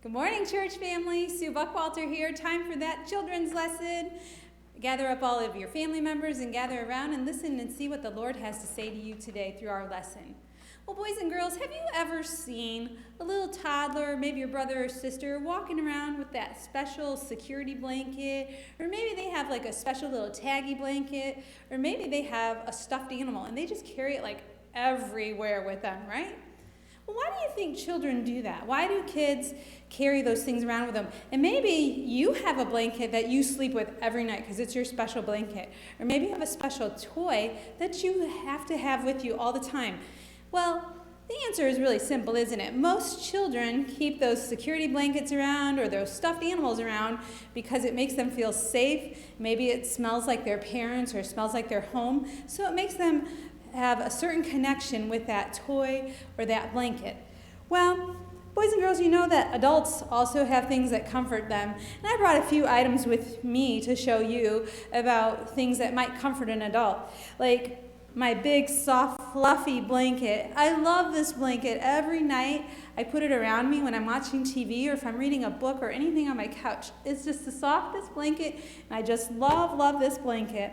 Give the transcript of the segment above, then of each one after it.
Good morning, church family. Sue Buckwalter here. Time for that children's lesson. Gather up all of your family members and gather around and listen and see what the Lord has to say to you today through our lesson. Well, boys and girls, have you ever seen a little toddler, maybe your brother or sister, walking around with that special security blanket? Or maybe they have like a special little taggy blanket, or maybe they have a stuffed animal and they just carry it like everywhere with them, right? Well, why do you think children do that? Why do kids carry those things around with them? And maybe you have a blanket that you sleep with every night because it's your special blanket. Or maybe you have a special toy that you have to have with you all the time. Well, the answer is really simple, isn't it? Most children keep those security blankets around or those stuffed animals around because it makes them feel safe. Maybe it smells like their parents or smells like their home. So it makes them have a certain connection with that toy or that blanket. Well, boys and girls, you know that adults also have things that comfort them. And I brought a few items with me to show you about things that might comfort an adult. Like my big, soft, fluffy blanket. I love this blanket. Every night I put it around me when I'm watching TV or if I'm reading a book or anything on my couch. It's just the softest blanket, and I just love this blanket.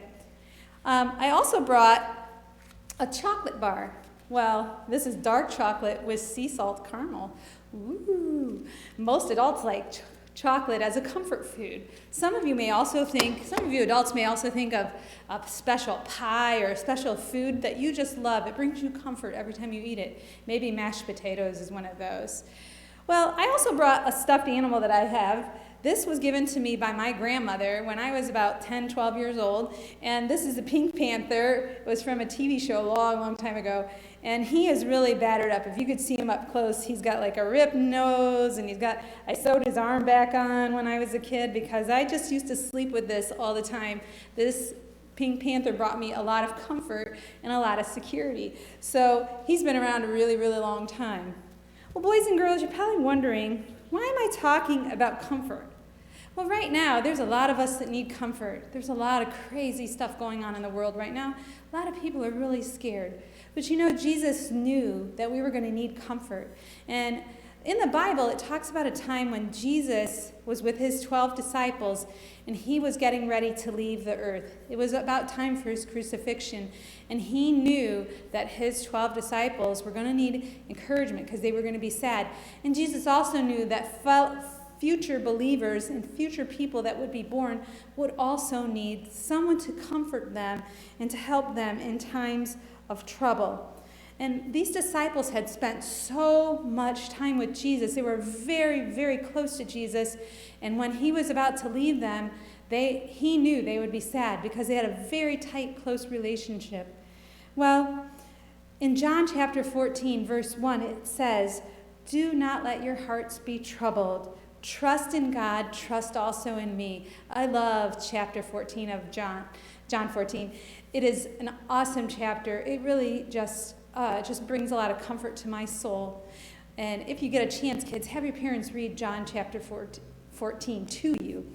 I also brought a chocolate bar. Well, this is dark chocolate with sea salt caramel. Ooh. Most adults like chocolate as a comfort food. Some of you adults may also think of a special pie or a special food that you just love. It brings you comfort every time you eat it. Maybe mashed potatoes is one of those. Well, I also brought a stuffed animal that I have. This was given to me by my grandmother when I was about 10, 12 years old. And this is the Pink Panther. It was from a TV show a long time ago. And he is really battered up. If you could see him up close, he's got like a ripped nose. And I sewed his arm back on when I was a kid because I just used to sleep with this all the time. This Pink Panther brought me a lot of comfort and a lot of security. So he's been around a really long time. Well, boys and girls, you're probably wondering, why am I talking about comfort? Well, right now, there's a lot of us that need comfort. There's a lot of crazy stuff going on in the world right now. A lot of people are really scared. But you know, Jesus knew that we were going to need comfort. And in the Bible, it talks about a time when Jesus was with his 12 disciples, and he was getting ready to leave the earth. It was about time for his crucifixion, and he knew that his 12 disciples were going to need encouragement because they were going to be sad. And Jesus also knew that future believers and future people that would be born would also need someone to comfort them and to help them in times of trouble. And these disciples had spent so much time with Jesus. They were very close to Jesus. And when he was about to leave them, he knew they would be sad because they had a very tight, close relationship. Well, in John chapter 14, verse 1, it says, "Do not let your hearts be troubled. Trust in God, trust also in me." I love chapter 14 of John 14. It is an awesome chapter. It really just brings a lot of comfort to my soul. And if you get a chance, kids, have your parents read John chapter 14 to you.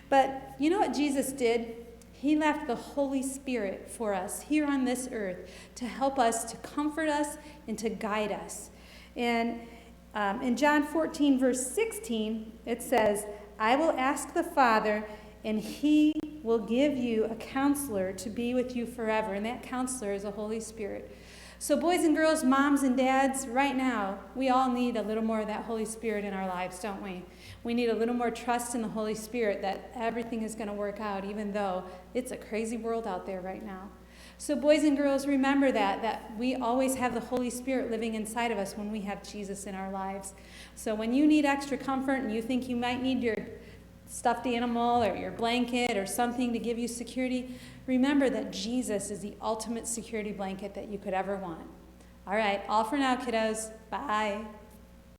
But you know what Jesus did? He left the Holy Spirit for us here on this earth to help us, to comfort us, and to guide us. And in John 14, verse 16, it says, "I will ask the Father, and he will give you a counselor to be with you forever." And that counselor is the Holy Spirit. So boys and girls, moms and dads, right now, we all need a little more of that Holy Spirit in our lives, don't we? We need a little more trust in the Holy Spirit that everything is going to work out, even though it's a crazy world out there right now. So boys and girls, remember that we always have the Holy Spirit living inside of us when we have Jesus in our lives. So when you need extra comfort and you think you might need your stuffed animal or your blanket or something to give you security, remember that Jesus is the ultimate security blanket that you could ever want. All right, all for now, kiddos. Bye.